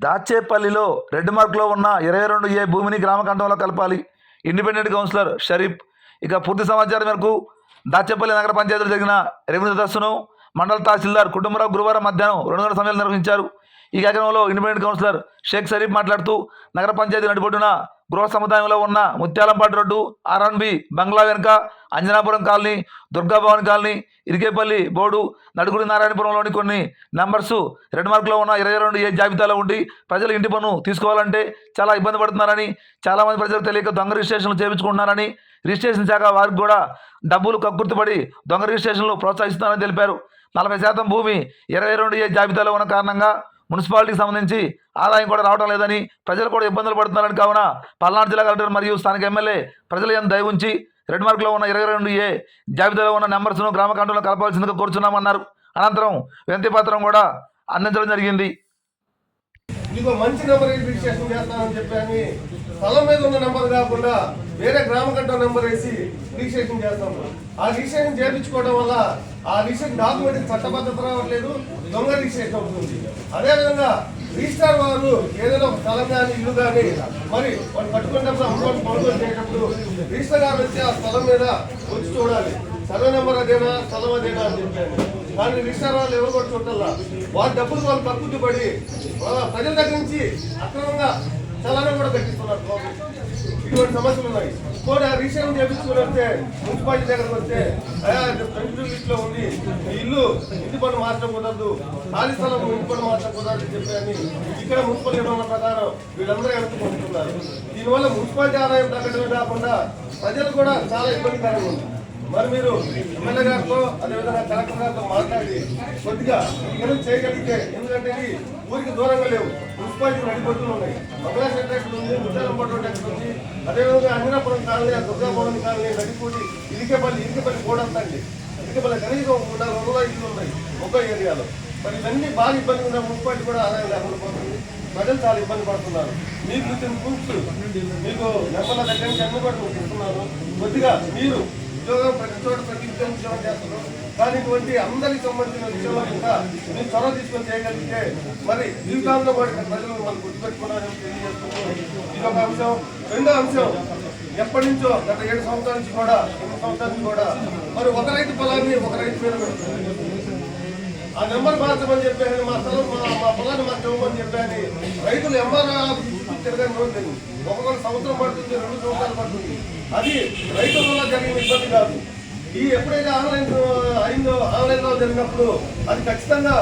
దాచేపల్లిలో red మార్క్లో ఉన్న 22A భూమిని గ్రామ కంఠంలో కలపాలి. Independent councillor Sharif. ఇక పూర్తి సమాచారం మేరకు దాచేపల్లి నగర పంచాయతీలో జరిగిన రెవెన్యూ సదస్సును మండల తహసీల్దార్ కుటుంబరావు గురువారం మధ్యాహ్నం 2 గంటల సమయంలో నిర్వహించారు. ఈ కార్యక్రమంలో ఇండిపెండెంట్ కౌన్సిలర్ షేక్ షరీఫ్ మాట్లాడుతూ నగర పంచాయతీ నడిబొడ్డున గృహ సముదాయంలో ఉన్న ముత్యాలంపాటి రోడ్డు, ఆర్ఎన్బి బంగ్లా వెనుక Anjanapuram colony, Durga Bhavan colony, ఇరికేపల్లి board, Nadikudi నారాయణపురంలోని కొన్ని నెంబర్సు రెడ్ మార్క్లో ఉన్న 22A జాబితాలో ఉండి ప్రజలు ఇంటి పన్ను తీసుకోవాలంటే చాలా ఇబ్బంది పడుతున్నారని, చాలామంది ప్రజలకు తెలియక దొంగ రిజిస్ట్రేషన్లు చేయించుకుంటున్నారని, రిజిస్ట్రేషన్ శాఖ వారికి కూడా డబ్బులు కక్కుర్తిపడి దొంగ రిజిస్ట్రేషన్లు ప్రోత్సహిస్తున్నారని తెలిపారు. 40% భూమి 22A జాబితాలో ఉన్న కారణంగా మున్సిపాలిటీకి సంబంధించి ఆదాయం కూడా రావడం లేదని, ప్రజలు కూడా ఇబ్బందులు పడుతున్నారని, కావున పల్నాడు జిల్లా కలెక్టర్ మరియు స్థానిక ఎమ్మెల్యే ప్రజలు ఎంత దయ ఉంచి రెడ్ మార్క్లో ఉన్న 22A జాబితాలో ఉన్న నెంబర్స్ను గ్రామ కంఠంలో కలపాల్సిందిగా కోరుచున్నామన్నారు. అనంతరం వినతి పత్రం కూడా అందించడం జరిగింది. ఇదిగో మంచి నెంబర్ రిజిస్ట్రేషన్ చేస్తానని చెప్పని స్థలం మీద ఉన్న నెంబర్ కాకుండా వేరే గ్రామ కంఠ నెంబర్ వేసి రిజిస్ట్రేషన్ చేస్తాము. ఆ రిజిస్ట్రేషన్ చేయించుకోవడం వల్ల ఆ రిజిస్ట్రేషన్ డాక్యుమెంట్ చట్టబద్ధత రావట్లేదు, దొంగ రిజిస్ట్రేషన్ అవుతుంది. అదేవిధంగా రిజిస్టార్ వారు ఏదైనా ఒక స్థలం కానీ ఇల్లు కానీ మరి వాళ్ళు కట్టుకునేటప్పుడు అమౌంట్ కొనుగోలు చేసేటప్పుడు రిజిస్టర్ గారు వచ్చి ఆ స్థలం మీద వచ్చి చూడాలి, సర్వే నెంబర్ అదేనా, స్థలం అదేనా అని చెప్పాను. కానీ రిజిస్టార్ వాళ్ళు ఎవరు కూడా చూడాల, వాళ్ళ డబ్బులు వాళ్ళు కక్కుర్తి పడి ప్రజల దగ్గర నుంచి అక్రమంగా చలానా కూడా కట్టిస్తున్నారు. ఇటువంటి సమస్యలు ఉన్నాయి. కూడా రిజిస్ట్రేషన్ చేయించుకుని వస్తే మున్సిపాలిటీ దగ్గరకు వస్తే సెంట్రల్ లిస్ట్ లో ఉంది, ఇంటి పన్ను మార్చడం కుదరదు, ఖాళీ స్థలం ఇంటి పన్ను మార్చడం కుదరదు చెప్పని ఇక్కడ మున్సిపల్ నిబంధనల ప్రకారం వీళ్ళందరూ ఎన్నుకుంటున్నారు. దీనివల్ల మున్సిపాలిటీ ఆదాయం తగ్గడమే కాకుండా ప్రజలు కూడా చాలా ఇబ్బందికరంగా ఉంది. మరి మీరు ఎమ్మెల్యే గారితో అదేవిధంగా కలెక్టర్ గారితో మాట్లాడి కొద్దిగా ఏదో చేయగలిగితే, ఎందుకంటే ఇది ఊరికి దూరంగా లేవు, మున్సిపాలిటీ నడిపొట్టులు ఉన్నాయి, బంగ్లా సెంటర్ ఎక్కడ ఉంది, ముత్యాలంపాటి రోడ్ ఎక్కడ ఉంది, అదేవిధంగా అంజనాపురం కాలనీ, దుర్గాభవన్ కాలనీ, నడిపూడి, ఇరికేపల్లి కూడా అండి, ఇరికేపల్లి కనీసం 400 ఇల్లు ఉన్నాయి ఒక్కో ఏరియాలో. మరి ఇవన్నీ బాగా ఇబ్బంది ఉన్న మున్సిపాలిటీ కూడా ఆదాయం లేకుండా పోతుంది, ప్రజలు చాలా ఇబ్బంది పడుతున్నారు. మీకు ఇచ్చిన ప్రూఫ్స్ మీకు నెంబర్ల దగ్గర నుంచి అన్ని కూడా మీకు ఇస్తున్నారు. కొద్దిగా మీరు ఉద్యోగం ప్రతి చోట ప్రతి ఉద్యోగం చేస్తున్నారు, కానీ ఇటువంటి అందరికి సంబంధించిన విషయంలో ఇంకా మీరు చొరవ తీసుకొని చేయగలిగితే మరి జీవితాంలో కూడా ప్రజలు మనం గుర్తుపెట్టుకున్నారని తెలియజేస్తున్నాం. ఇది ఒక అంశం. రెండో అంశం, ఎప్పటి నుంచో గత 7 సంవత్సరాల నుంచి కూడా 8 సంవత్సరాల నుంచి కూడా మరి ఒక రైతు పొలాన్ని ఒక రైతు పేరు పెడుతుంది. ఆ నెంబర్ మార్చమని చెప్పాను, మా స్థలం మా పొలాన్ని మాకు ఇవ్వమని చెప్పాను. రైతులు ఎంఆర్ఆర్ తిరగని రోజు లేదు, ఒక్కొక్క సంవత్సరం పడుతుంది, 2 సంవత్సరాలు పడుతుంది. అది రైతుల వల్ల జరిగిన ఇబ్బంది కాదు. ఈ ఎప్పుడైతే ఆన్లైన్లో జరిగినప్పుడు అది ఖచ్చితంగా